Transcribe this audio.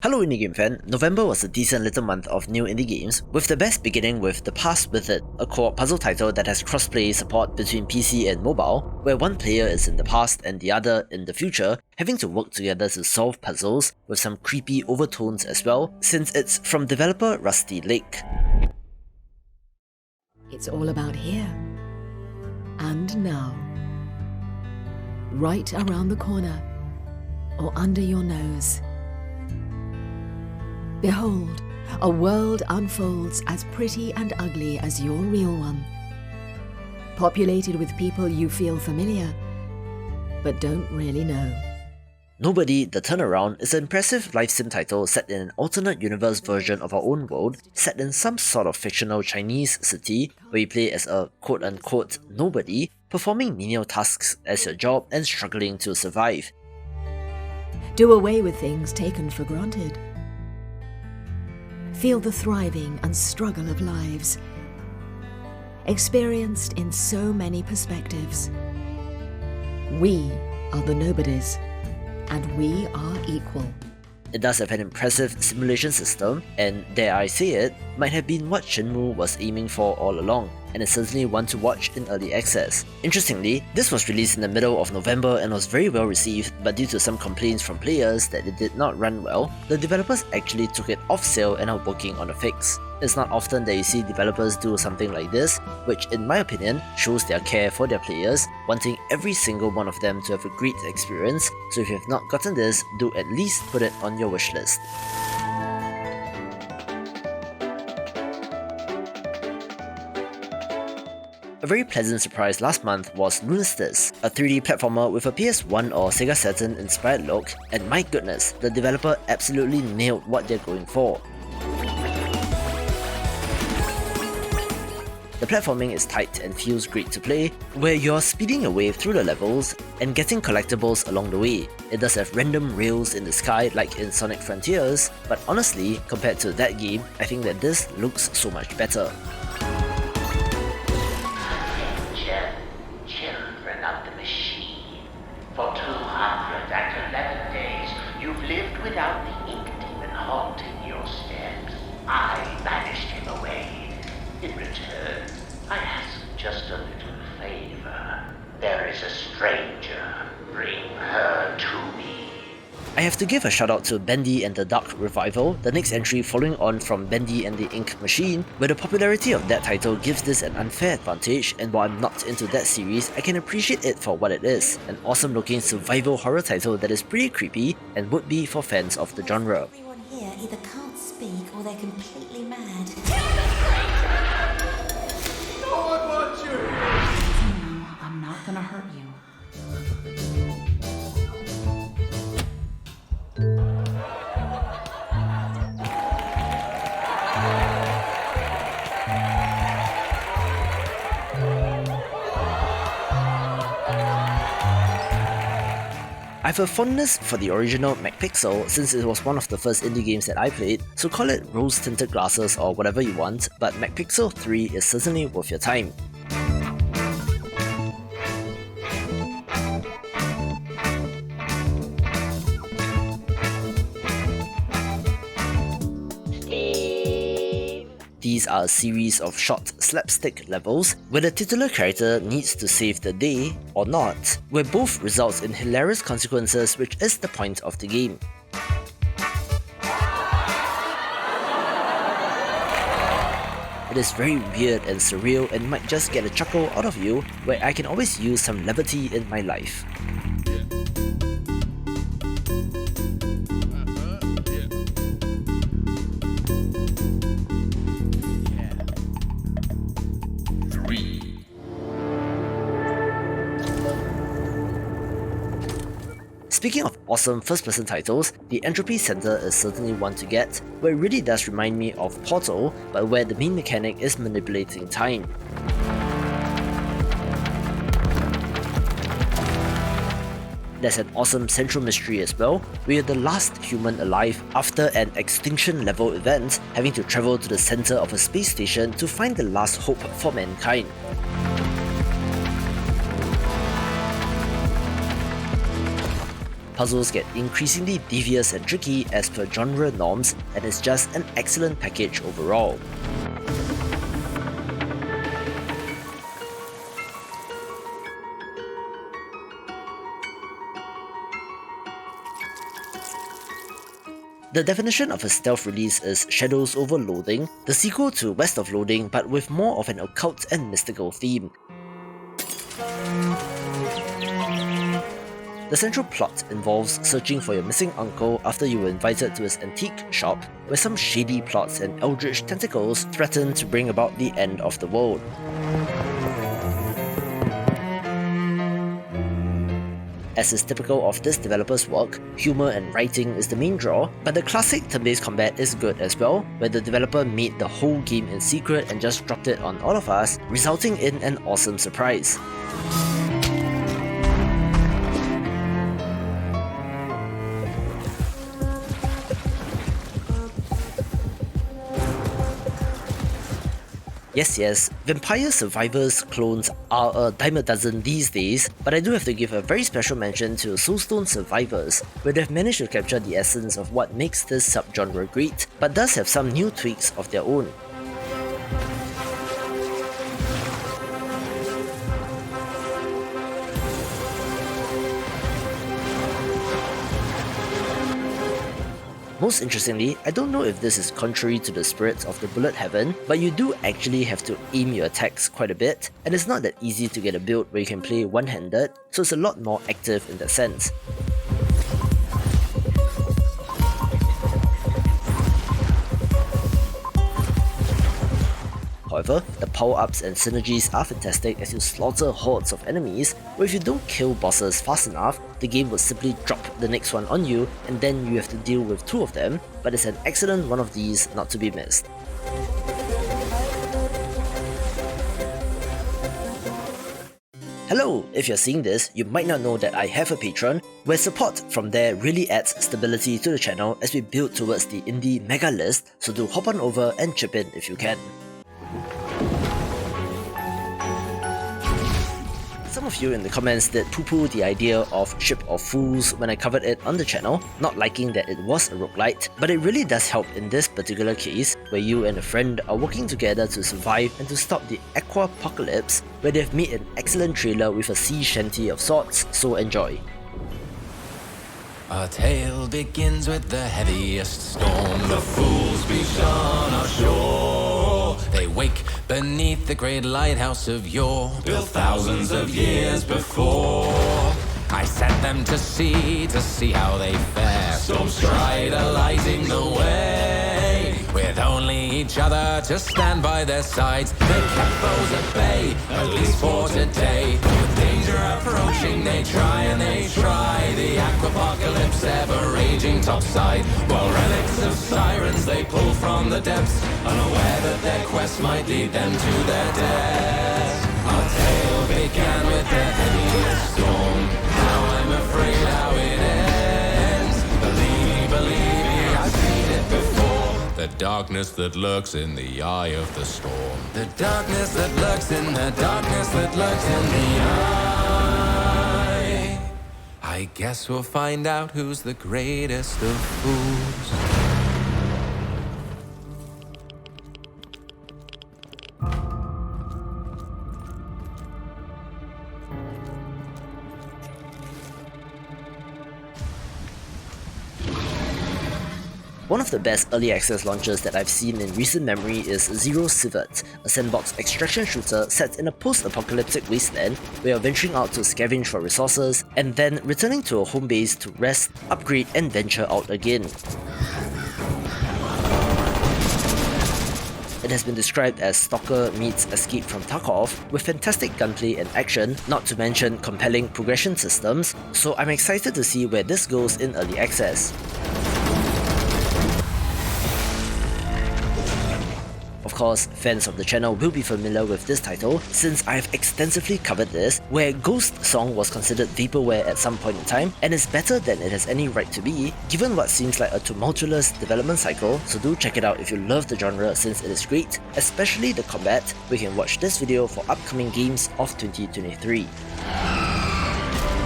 Hello indie game fan, November was a decent little month of new indie games, with the best beginning with The Past With It, a co-op puzzle title that has crossplay support between PC and mobile, where one player is in the past and the other in the future, having to work together to solve puzzles, with some creepy overtones as well, since it's from developer Rusty Lake. It's all about here and now, right around the corner or under your nose. Behold, a world unfolds as pretty and ugly as your real one, populated with people you feel familiar, but don't really know. Nobody, The Turnaround is an impressive life sim title set in an alternate universe version of our own world, set in some sort of fictional Chinese city where you play as a quote-unquote nobody, performing menial tasks as your job and struggling to survive. Do away with things taken for granted. Feel the thriving and struggle of lives, experienced in so many perspectives. We are the nobodies, and we are equal. It does have an impressive simulation system, and dare I say it, might have been what Shenmue was aiming for all along, and is certainly one to watch in early access. Interestingly, this was released in the middle of November and was very well received, but due to some complaints from players that it did not run well, the developers actually took it off sale and are working on a fix. It's not often that you see developers do something like this, which in my opinion shows their care for their players, wanting every single one of them to have a great experience, so if you have not gotten this, do at least put it on your wishlist. A very pleasant surprise last month was Lunistice, a 3D platformer with a PS1 or Sega Saturn inspired look, and my goodness, the developer absolutely nailed what they're going for. The platforming is tight and feels great to play, where you're speeding your way through the levels and getting collectibles along the way. It does have random rails in the sky like in Sonic Frontiers, but honestly, compared to that game, I think that this looks so much better. Children of the machine, for 211 days you've lived without the ink demon haunting your steps. I banished him away. In return, I ask just a little favor. There is a stranger. Bring her to me. I have to give a shout out to Bendy and the Dark Revival, the next entry following on from Bendy and the Ink Machine, where the popularity of that title gives this an unfair advantage, and while I'm not into that series, I can appreciate it for what it is, an awesome looking survival horror title that is pretty creepy and would be for fans of the genre. Everyone here either can't speak or they're completely mad. No one wants you! No, I'm not gonna hurt you. I have a fondness for the original McPixel since it was one of the first indie games that I played, so call it rose-tinted glasses or whatever you want, but McPixel 3 is certainly worth your time. These are a series of short slapstick levels where the titular character needs to save the day, or not, where both results in hilarious consequences, which is the point of the game. It is very weird and surreal and might just get a chuckle out of you, where I can always use some levity in my life. Speaking of awesome first-person titles, the Entropy Centre is certainly one to get, where it really does remind me of Portal, but where the main mechanic is manipulating time. There's an awesome central mystery as well, where you're the last human alive after an extinction level event, having to travel to the centre of a space station to find the last hope for mankind. puzzles get increasingly devious and tricky as per genre norms, and it's just an excellent package overall. The definition of a stealth release is Shadows over Loathing, the sequel to West of Loathing but with more of an occult and mystical theme. The central plot involves searching for your missing uncle after you were invited to his antique shop, where some shady plots and eldritch tentacles threaten to bring about the end of the world. As is typical of this developer's work, humour and writing is the main draw, but the classic turn-based combat is good as well, where the developer made the whole game in secret and just dropped it on all of us, resulting in an awesome surprise. Yes, Vampire Survivors clones are a dime a dozen these days, but I do have to give a very special mention to Soulstone Survivors, where they've managed to capture the essence of what makes this subgenre great, but does have some new tweaks of their own. Most interestingly, I don't know if this is contrary to the spirit of the bullet heaven, but you do actually have to aim your attacks quite a bit, and it's not that easy to get a build where you can play one-handed, so it's a lot more active in that sense. However, the power-ups and synergies are fantastic as you slaughter hordes of enemies, where if you don't kill bosses fast enough, the game will simply drop the next one on you and then you have to deal with two of them, but it's an excellent one of these not to be missed. Hello! If you're seeing this, you might not know that I have a Patreon, where support from there really adds stability to the channel as we build towards the indie mega list, so do hop on over and chip in if you can. Some of you in the comments did poo-poo the idea of Ship of Fools when I covered it on the channel, not liking that it was a roguelite, but it really does help in this particular case, where you and a friend are working together to survive and to stop the aquapocalypse, where they've made an excellent trailer with a sea shanty of sorts, so enjoy. Our tale begins with the heaviest storm. The fools be on our shore. They wake beneath the great lighthouse of yore, built thousands of years before. I set them to see how they fare. Storm strider lighting the way, with only each other to stand by their sides. They kept foes at bay, at least for today. With danger approaching, they try and they try. The aquapocalypse ever raging topside, while relics of sirens they pull from the depths, unaware that their quest might lead them to their death. Our tale began with the heaviest storm. Now I'm afraid how it ends. Believe me, I've seen it before. The darkness that lurks in the eye of the storm. The darkness that lurks in the darkness that lurks in the eye. I guess we'll find out who's the greatest of fools. One of the best early access launches that I've seen in recent memory is Zero Civet, a sandbox extraction shooter set in a post-apocalyptic wasteland where you're venturing out to scavenge for resources and then returning to a home base to rest, upgrade and venture out again. It has been described as Stalker meets Escape from Tarkov, with fantastic gunplay and action, not to mention compelling progression systems, so I'm excited to see where this goes in early access. Of course, fans of the channel will be familiar with this title since I've extensively covered this, where Ghost Song was considered vaporware at some point in time and is better than it has any right to be, given what seems like a tumultuous development cycle, so do check it out if you love the genre since it is great, especially the combat. We can watch this video for upcoming games of 2023.